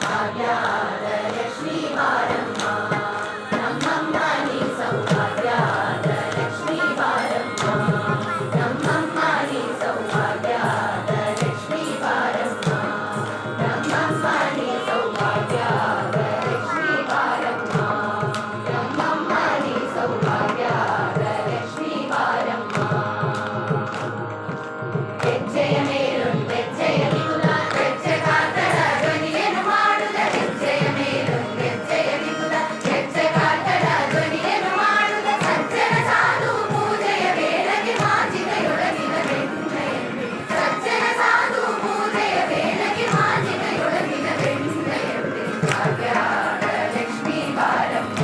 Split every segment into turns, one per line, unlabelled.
ಭಾಗ್ಯದ ಲಕ್ಷ್ಮೀ ಬಾರಮ್ಮ ನಮ್ಮಮ್ಮ ನೀ ಸೌಭಾಗ್ಯದ ಲಕ್ಷ್ಮೀ ಬಾರಮ್ಮ ನಮ್ಮಮ್ಮ ನೀ ಸೌಭಾಗ್ಯದ ಲಕ್ಷ್ಮೀ ಬಾರಮ್ಮ ನಮ್ಮಮ್ಮ ನೀ ಸೌಭಾಗ್ಯದ ಲಕ್ಷ್ಮೀ ಬಾರಮ್ಮ ನಮ್ಮಮ್ಮ ನೀ ಸೌಭಾಗ್ಯದ ಲಕ್ಷ್ಮೀ ಬಾರಮ್ಮ ಹೆಜ್ಜೆಯ ಮೇಲೊಂದು ಹೆಜ್ಜೆಯ ನಿಗುಲ ಹೆಜ್ಜೆ ಕಾತಡ ಧ್ವನಿಯನ್ನು ಮಾಡುದ ಹೆಜ್ಜೆಯ ಮೇಲೊಂದು ಹೆಜ್ಜೆಯ ನಿಗುಲ ಹೆಜ್ಜೆ ಕಾತಡ ಧ್ವನಿಯನ್ನು ಮಾಡುದ ಸಜ್ಜನ ಸಾಧು ಪೂಜೆಯ ವೇಳೆಗೆ ಮಾಜಿನೆಯೊಳಗಿನ ಬೆಣ್ಣೆಯಲ್ಲಿ ಸಜ್ಜನ ಸಾಧು ಪೂಜೆಯ ವೇಳೆಗೆ ಮಾಜಿನೆಯೊಳಗಿನ ಬೆಣ್ಣೆಯಲ್ಲಿ ಭಾಗ್ಯದ ಲಕ್ಷ್ಮೀ ಬಾರಮ್ಮ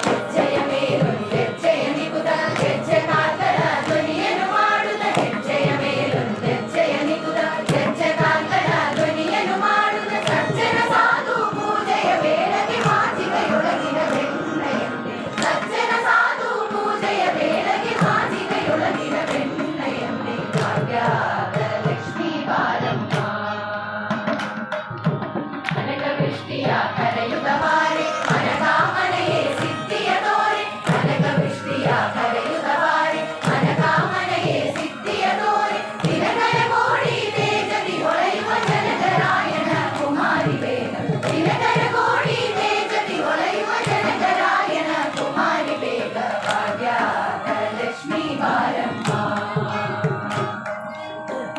ಹೆಜ್ಜೆಯ ಮೇಲೊಂದು ಹೆಜ್ಜೆಯ ನಿಗುದ ಹೆಜ್ಜೆ ಕಾತಡ ಧ್ವನಿಯನ್ನು ಮಾಡುದ ಹೆಜ್ಜೆಯ ಮೇಲೊಂದು ಹೆಜ್ಜೆಯ ನಿಗುದ ಹೆಜ್ಜೆ ಕಾತಡ ಧ್ವನಿಯನ್ನು ಮಾಡುದ ಸಜ್ಜನ ಸಾಧು ಪೂಜೆಯ ವೇಳೆಗೆ ಮಾಜಿಗೆಯೊಳಗಿನ ಬೆಣ್ಣೆಯಲ್ಲಿ ಸಜ್ಜನ ಸಾಧು ಪೂಜೆಯ ವೇಳೆಗೆ ಮಾಜಿಗೆಯೊಳಗಿನ ಬೆಣ್ಣೆಯಲ್ಲಿ ಭಾಗ್ಯದ ಲಕ್ಷ್ಮೀ ಬಾರಮ್ಮ ಕನಕವೃಷ್ಟಿಯ ಕರೆಯುದ ಬಾರೆ ಮನಕಾಮನೆಯೇ ಸಿದ್ಧಿಯ ತೋರೆ ಕನಕವೃಷ್ಟಿಯ ಕರೆಯುದ ಬಾರೆ ಮನಕಾಮನೆಯೇ ಸಿದ್ಧಿಯ ತೋರೆ ದಿನಕರ ಕೋಡಿ ತೇಜದಿ ಹೊಳೆಯುವ ಜನಕರಾಯಣ ಕುಮಾರಿ ಬೇಗ ದಿನಕರ ಕೋಡಿ ತೇಜದಿ ಹೊಳೆಯುವ ಜನಕರಾಯಣ ಕುಮಾರಿ ಬೇಗ ಭಾಗ್ಯದ ಲಕ್ಷ್ಮೀ ಬಾರಮ್ಮ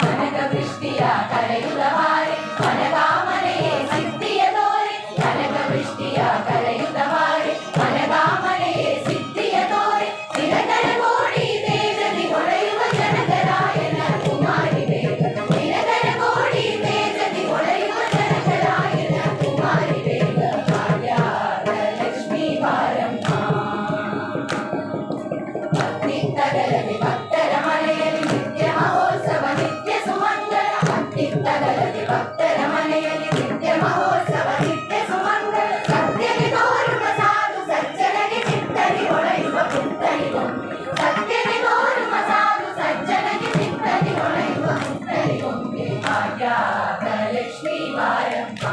ಕನಕವೃಷ್ಟಿಯ ಕರೆಯುದ ಬಾರೆ ಮನಕಾಮನೆಯೇ ಸಿದ್ಧಿಯ ತೋರೆ ಕನಕವೃಷ್ಟಿಯ ಕರೆಯುದ ಬಾರೆ ಮನಕಾಮನೆಯೇ ಸಿದ್ಧಿಯ ತೋರೆ ದಿನಕರ ಕೋಡಿ ತೇಜದಿ ಹೊಳೆಯುವ ಜನಕರಾಯಣ ಕುಮಾರಿ ಬೇಗ ದಿನಕರ ಕೋಡಿ ತೇಜದಿ ಹೊಳೆಯುವ ಜನಕರಾಯಣ ಕುಮಾರಿ ಬೇಗ ಭಾಗ್ಯದ ಲಕ್ಷ್ಮೀ ಬಾರಮ್ಮ ಭಕ್ತಿತ್ತಗಲದೆ ಭಕ್ತರ ಮನೆಯಲ್ಲಿ ನಿತ್ಯ ಮಹೋತ್ಸವ ನಿತ್ಯ ಸುಮಂಗಲ ಭಕ್ತಿತ್ತಗಲದೆ ಭಕ್ತರ ಮನೆಯಲ್ಲಿ ನಿತ್ಯ ಮಹೋತ್ಸವ ನಿತ್ಯ ಸುಮಂಗಲ ಸತ್ಯಗೆ ತೋರುವ ಸಾಧು ಸಜ್ಜನಗೆ ಚಿತ್ತದಿ ಹೊಳೆಯುವ ಪುತ್ತರಿ ಗೊಂಬೆ ಸತ್ಯಗೆ ತೋರುವ ಸಾಧು ಸಜ್ಜನಗೆ ಚಿತ್ತದಿ ಹೊಳೆಯುವ ಪುತ್ತರಿ ಗೊಂಬೆ ಭಾಗ್ಯದ ಲಕ್ಷ್ಮೀ ಬಾರಮ್ಮ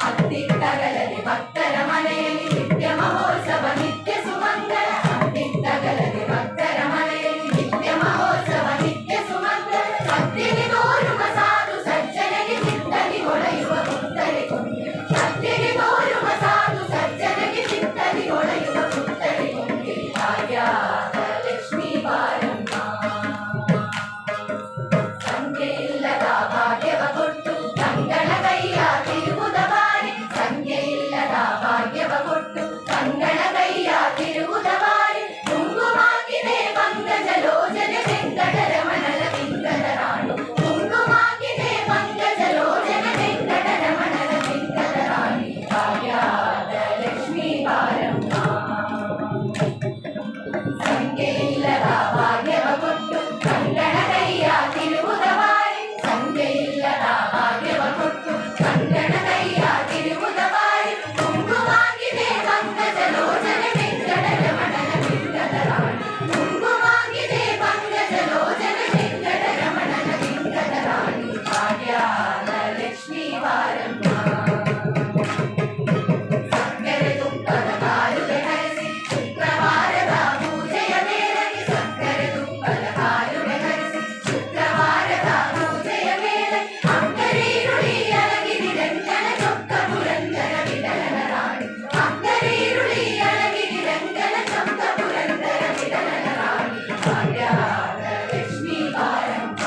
ಅತ್ತಿತ್ತಗಲದೆ ಭಕ್ತರ ಮನೆಯಲ್ಲಿ ನಿತ್ಯ ಮಹೋತ್ಸವ ನಿತ್ಯ ಸುಮಂಗಲ ಅತ್ತಿತ್ತಗಲದೆ ಭಕ್ತರ ಮನೆಯಲ್ಲಿ ನಿತ್ಯ ಮಹೋತ್ಸವ ನಿತ್ಯ ಸುಮಂಗಲ ಸತ್ಯಗೆ ತೋರುವ ಸಾಧು ಸಜ್ಜನಗೆ ಚಿತ್ತದಿ ಹೊಳೆಯುವ ಪುತ್ತರಿ ಗೊಂಬೆ ಸತ್ಯಗೆ ತೋರುವ ಸಾಧು ಸಜ್ಜನಗೆ ಚಿತ್ತದಿ ಹೊಳೆಯುವ ಪುತ್ತರಿ ಗೊಂಬೆ ಭಾಗ್ಯದ ಲಕ್ಷ್ಮೀ ಬಾರಮ್ಮ ಸಂಖ್ಯೆ ಇಲ್ಲದ ಭಾಗ್ಯವ ಕೊಟ್ಟು ಕಂಗಳ ಕೈಯ ತಿರುಗುದ ಬಾರಿ ಸಂಖ್ಯೆ ಇಲ್ಲದ ಭಾಗ್ಯವ ಕೊಟ್ಟು ಕಂಗಳ ಕೈಯ ತಿರುಗುದ ಬಾರಿ ಕುಂಕುಮಾಗಿದೆ ಪಂಕಜ ಲೋಚನೆ ವೆಂಕಟರಮಣನ ಪಿಂಗದ ರಾಣಿ ಕುಂಕುಮಾಗಿದೆ ಪಂಕಜ ಲೋಚನೆ ವೆಂಕಟರಮಣನ ಪಿಂಗದ ರಾಣಿ ಭಾಗ್ಯದ ಲಕ್ಷ್ಮೀ ಬಾರಮ್ಮ ಸಂಖ್ಯೆ ಇಲ್ಲದ ಭಾಗ್ಯವ ಕೊಟ್ಟು ಕಂಗಳ ಕೈಯ ತಿರುಗುದ ಬಾರಿ ಸಂಖ್ಯೆ ಇಲ್ಲದ ಭಾಗ್ಯವ ಕೊಟ್ಟು ಕಂಗಳ ಕೈಯ ತಿರುಗುದ ಬಾರಿ ಕುಂಕುಮಾಗಿದೆ ಪಂಕಜ ಲೋಚನೆ ವೆಂಕಟರಮಣನ ಪಿಂಗದ ರಾಣಿ ಕುಂಕುಮಾಗಿದೆ ಪಂಕಜ ಲೋಚನೆ ವೆಂಕಟರಮಣನ ಪಿಂಗದ ರಾಣಿ ಭಾಗ್ಯದ ಲಕ್ಷ್ಮೀ ಬಾರಮ್ಮ ಸಕ್ಕರೆ ತುಪ್ಪದ ಕಾಲುವೆ ಹರಿಸಿ ಶುಕ್ರವಾರದ ಪೂಜೆಯ ವೇಳೆಗೆ ಸಕ್ಕರೆ ತುಪ್ಪದ ಕಾಲುವೆ ಹರಿಸಿ ಶುಕ್ರವಾರದ ಪೂಜೆಯ ವೇಳೆ ಅಕ್ಕರೀರುಳಿ ಅಲಗಿರಿ ರಂಗನ ಚೊಕ್ಕ ಪುರಂದರ ವಿಠಲನ ರಾಣಿ ಅಕ್ಕರೀರುಳಿ ಅಲಗಿರಿ ರಂಗನ ಚೊಕ್ಕ ಪುರಂದರ ವಿಠಲನ ರಾಣಿ ಭಾಗ್ಯದ ಲಕ್ಷ್ಮೀ ಬಾರಮ್ಮ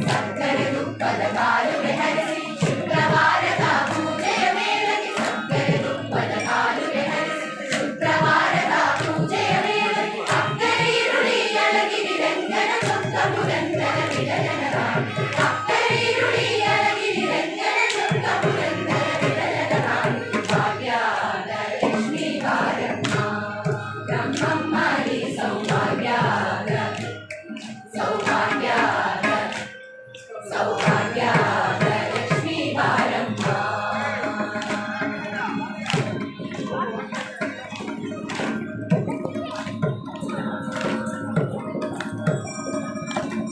ಸಕ್ಕರೆ ತುಪ್ಪದ ಕಾಲುವೆ ಹರಿಸಿ ಶುಕ್ರವಾರದ ಪೂಜೆಯ ವೇಳೆಗೆ ಸಕ್ಕರೆ ತುಪ್ಪದ ಕಾಲುವೆ ಹರಿಸಿ ಶುಕ್ರವಾರದ ಪೂಜೆಯ ವೇಳೆಗೆ ಅಕ್ಕರೀರುಳಿ ಅಲಗಿರಿ ರಂಗನ ಚೊಕ್ಕ ಪುರಂದರ ವಿಠಲನ ರಾಣಿ